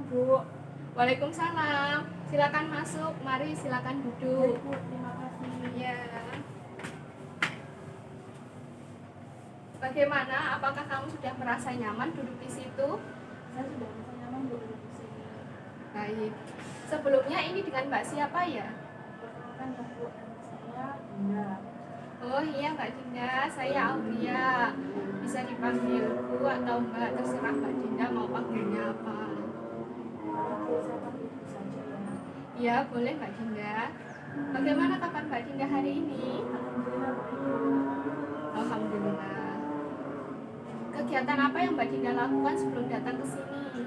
Bu. Waalaikumsalam. Silakan masuk. Mari silakan duduk. Bu, terima kasih. Ya. Bagaimana? Apakah kamu sudah merasa nyaman duduk di situ? Saya sudah merasa nyaman duduk di sini. Baik. Sebelumnya ini dengan Mbak siapa ya? Perkenalkan ya Bu, nama saya Dinda. Oh iya Mbak Dinda, saya Aulia. Bisa dipanggil Bu atau Mbak, terserah Mbak Dinda mau panggilnya apa. Oke, saya panggil Bu saja ya. Iya boleh Mbak Dinda. Bagaimana kabar Mbak Dinda hari ini? Alhamdulillah baik Bu. Alhamdulillah. Kegiatan apa yang Mbak Dinda lakukan sebelum datang ke sini?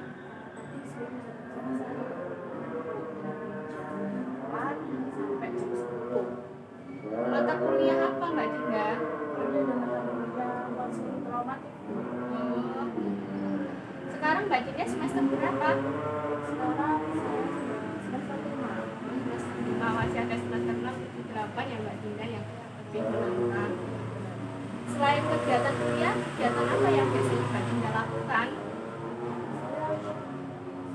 Tadi sebelum datang ke sini saya dari jam 8 sampai jam 10. Mata kuliah apa Mbak Dinda? Kuliah dan mata kuliah konseling traumatik Bu. Oh. Sekarang Mbak Dinda semester berapa? Sekarang saya sudah semester 5. Semester 5, masih ada semester 6, 7, 8 ya Mbak Dinda yang lebih menantang. Selain kegiatan kuliah, kegiatan apa yang biasanya Mbak Dinda lakukan? Saya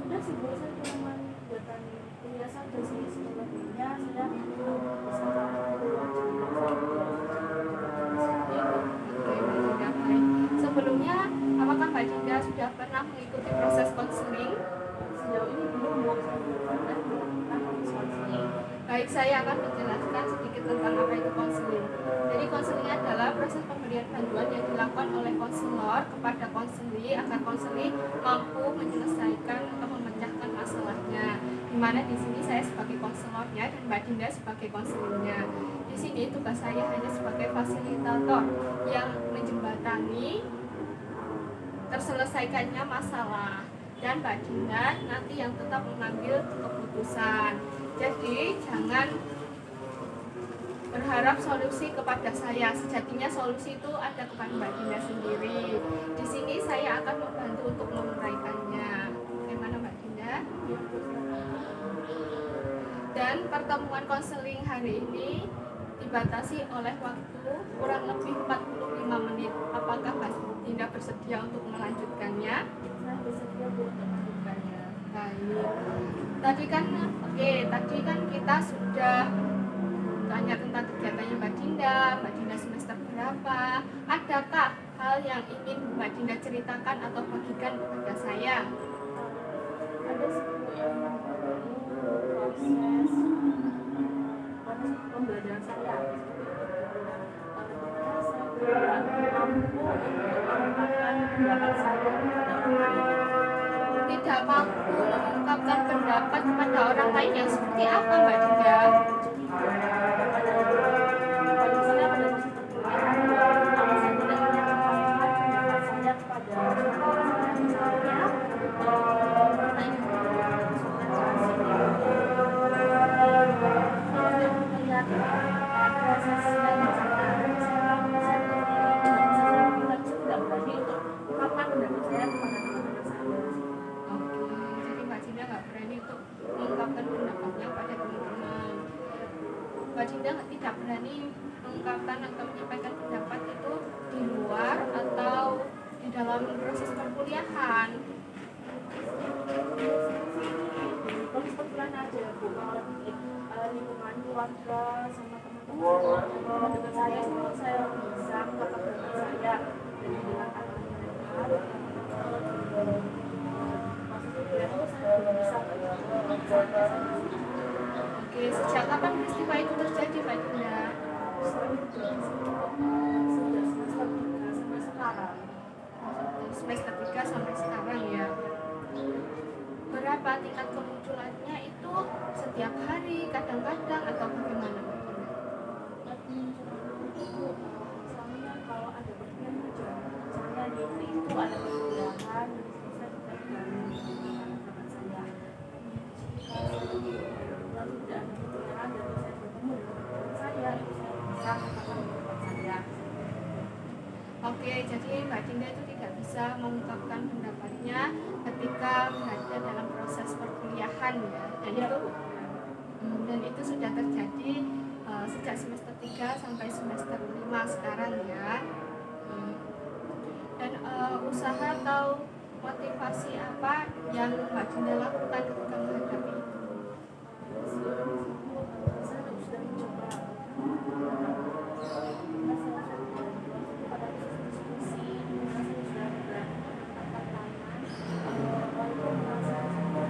sudah sih Bu, saya cuma kegiatan kuliah saja sih. Selebihnya saya bersama keluarga. Oke, Mbak Dinda, baik. Sebelumnya, apakah Mbak Dinda sudah pernah mengikuti proses konseling? Sejauh ini belum Bu, saya belum pernah melakukan konseling. Baik, saya akan menjelaskan sedikit tentang apa itu konseling. Jadi konseling adalah proses pemberian bantuan yang dilakukan oleh konselor kepada konseli agar konseli mampu menyelesaikan atau memecahkan masalahnya. Dimana di sini saya sebagai konselornya dan Mbak Dinda sebagai konselingnya. Di sini tugas saya hanya sebagai fasilitator yang menjembatani terselesaikannya masalah, dan Mbak Dinda nanti yang tetap mengambil keputusan. Jadi jangan berharap solusi kepada saya. Sejatinya solusi itu ada kepada Mbak Dinda sendiri. Di sini saya akan membantu untuk menguraikannya. Bagaimana Mbak Dinda? Dan pertemuan konseling hari ini dibatasi oleh waktu kurang lebih 45 menit. Apakah Mbak Dinda bersedia untuk melanjutkannya? Saya bersedia Bu untuk melanjutkannya. Baik. Tadi kan kita sudah tanya tentang kegiatannya Mbak Dinda semester berapa. Adakah hal yang ingin Mbak Dinda ceritakan atau bagikan kepada saya? Ada sih Bu yang mengenai proses pembelajaran saya. Artinya saya tidak mampu untuk mengungkapkan pendapat saya kepada orang lain. Tidak mampu mengungkapkan pendapat kepada orang lain yang seperti apa Mbak Dinda? Pada saya pada proses perkuliahan, kalau saya tidak menyampaikan pendapat saya kepada saudara saya, misalnya kita ingin melakukan konsultasi untuk melihat prosesnya yang saya tidak berani untuk mengungkapkan pendapat saya kepada teman-teman saya. Oke, jadi Mbak Dinda nggak berani untuk mengungkapkan pendapatnya pada teman-teman. Mbak Dinda tidak berani mengungkapkan atau menyampaikan pendapat itu di luar atau di dalam proses perkuliahan. Proses perkuliahan aja Bu, kalau di lingkungan keluarga sama teman-teman dekat saya itu saya bisa mengungkapkan pendapat saya dan mendengarkan oleh mereka. Proses perkuliahan itu saya belum bisa Oke, sejak kapan peristiwa itu terjadi Mbak Dinda? sejak semester 3 sampai sekarang. Semester 3 sampai sekarang ya. Berapa tingkat kemunculannya itu setiap hari, kadang-kadang atau bagaimana Mbak Dinda? Misalnya kalau ada perkuliahan aja, misalnya di hari itu ada perkuliahan, saya tidak berani menggunakan pendapat saya. Jika tidak ada perkuliahan dan saya bertemu dengan teman saya, itu saya bisa mengatakan pendapat saya. Oke, jadi Mbak Dinda itu tidak bisa mengungkapkan pendapatnya ketika berada dalam proses perkuliahan ya. Dan itu sudah terjadi sejak semester 3 sampai semester 5 sekarang ya. Dan usaha atau motivasi apa yang Mbak Dinda lakukan ketika menghadapi itu? Saya sudah mencoba pada diskusi di mana saya sudah berani mengangkat tangan walaupun merasa bisa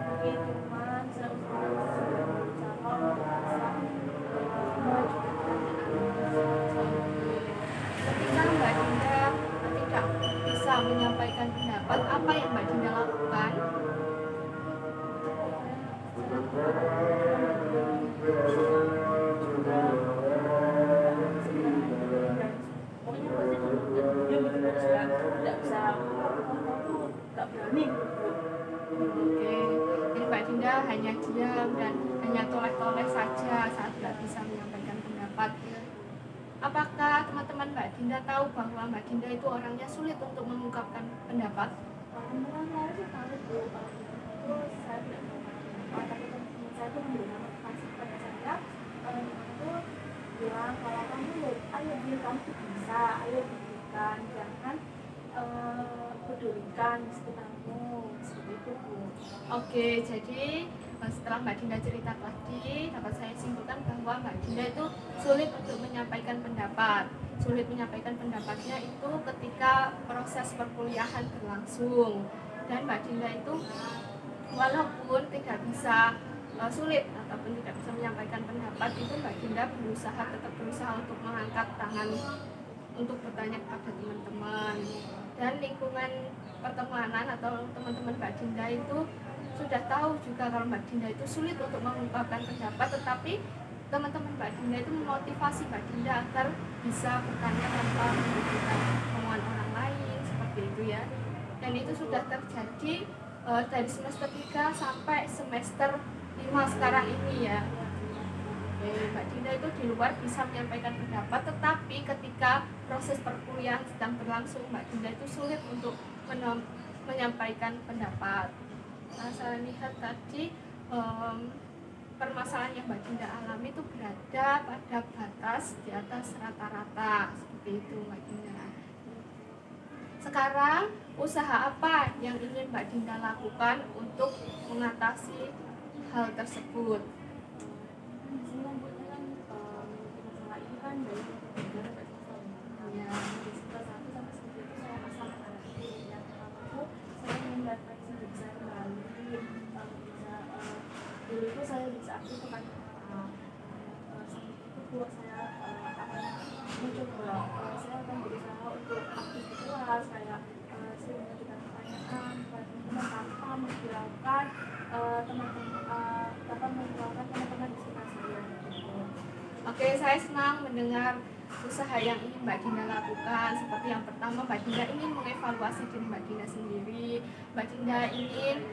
mungkin cuman saya Ketika Mbak Dinda tidak bisa menyampaikan pendapat, apa yang Mbak Dinda lakukan? Oke, jadi Mbak Dinda hanya diam dan hanya toleh-toleh saja saat tidak bisa menyampaikan pendapat. Apakah teman-teman Mbak Dinda tahu bahwa Mbak Dinda itu orangnya sulit untuk mengungkapkan pendapat? Teman-teman saya sih tahu Bu, itu saya tidak tahu tapi teman-teman saya itu memberikan motivasi kepada saya itu bilang kalau kamu ayo biar kamu tuh bisa, ayo buktikan, jangan pedulikan sekitarmu, seperti itu Bu. Oke, jadi setelah Mbak Dinda cerita tadi, dapat saya simpulkan bahwa Mbak Dinda itu sulit untuk menyampaikan pendapat. Sulit menyampaikan pendapatnya itu ketika proses perkuliahan berlangsung. Dan Mbak Dinda itu walaupun tidak bisa sulit ataupun tidak bisa menyampaikan pendapat, itu Mbak Dinda tetap berusaha untuk mengangkat tangan untuk bertanya kepada teman-teman. Dan lingkungan pertemanan atau teman-teman Mbak Dinda itu sudah tahu juga kalau Mbak Dinda itu sulit untuk mengungkapkan pendapat, tetapi teman-teman Mbak Dinda itu memotivasi Mbak Dinda agar bisa bertanya tanpa membutuhkan omongan orang lain, seperti itu ya. Dan itu sudah terjadi dari semester 3 sampai semester 5 sekarang ini ya. Mbak Dinda itu di luar bisa menyampaikan pendapat, tetapi ketika proses perkuliahan sedang berlangsung, Mbak Dinda itu sulit untuk menyampaikan pendapat. Nah, saya lihat tadi permasalahan yang Mbak Dinda alami itu berada pada batas di atas rata-rata, seperti itu Mbak Dinda. Sekarang usaha apa yang ingin Mbak Dinda lakukan untuk mengatasi hal tersebut? Masalah ini kan dari negara sampai semester ya, dari semester 1 sampai semester itu saya masalah yang pertama saya ingin refleksi diri saya kembali, bisa dulu itu saya bisa aktif tekan saat itu buat saya akan mencoba saya akan berusaha untuk aktif di kelas kayak sering mengajukan pertanyaan kepada teman-teman tanpa menghiraukan teman-teman teman-teman di sekitar saya gitu. Oke, saya senang mendengar usaha yang ingin Mbak Dinda lakukan. Seperti yang pertama, Mbak Dinda ingin mengevaluasi diri Mbak Dinda sendiri. Mbak Dinda ingin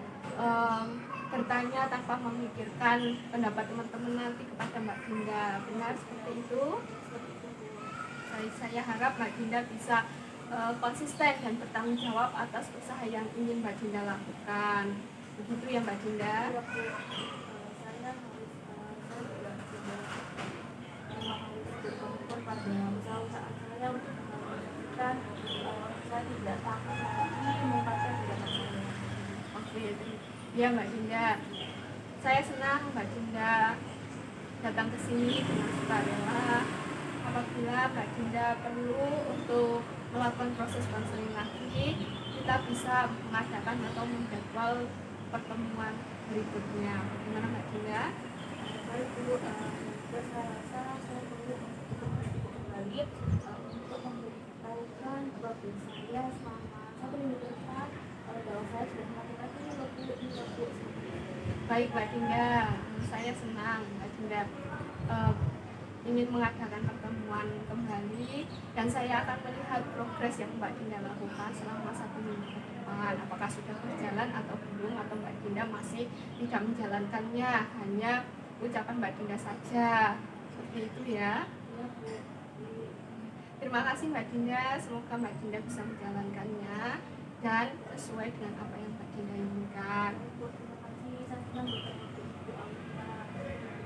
bertanya tanpa memikirkan pendapat teman-teman nanti kepada Mbak Dinda. Benar seperti itu? Saya harap Mbak Dinda bisa konsisten dan bertanggung jawab atas usaha yang ingin Mbak Dinda lakukan. Begitu ya Mbak Dinda? Pada usaha-usaha saya untuk memastikan saya tidak takut lagi mengungkapkan pendapat saya. Oke, ya Mbak Dinda. Saya senang Mbak Dinda datang ke sini dengan sukarela. Apabila Mbak Dinda perlu untuk melakukan proses konseling lagi, kita bisa mengadakan atau menjadwal pertemuan berikutnya. Bagaimana Mbak Dinda? Baik Bu, saya rasa saya perlu kembali untuk memberitahukan problem saya selama 1 minggu ke depan bahwa saya sudah melakukan ini Bu. Baik Mbak Dinda, saya senang Mbak Dinda ingin mengadakan pertemuan kembali, dan saya akan melihat progres yang Mbak Dinda lakukan selama 1 minggu ke depan. Apakah sudah berjalan atau belum, atau Mbak Dinda masih tidak menjalankannya, hanya ucapan Mbak Dinda saja. Seperti itu ya. Terima kasih Mbak Dinda, semoga Mbak Dinda bisa menjalankannya dan sesuai dengan apa yang Mbak Dinda inginkan. Terima kasih, saya senang bertemu dengan Bu Alina.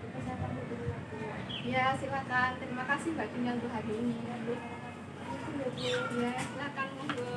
Kita saya pamit dulu ya Bu. Ya, silakan. Terima kasih Mbak Dina untuk hari ini. Ya, silakan monggo.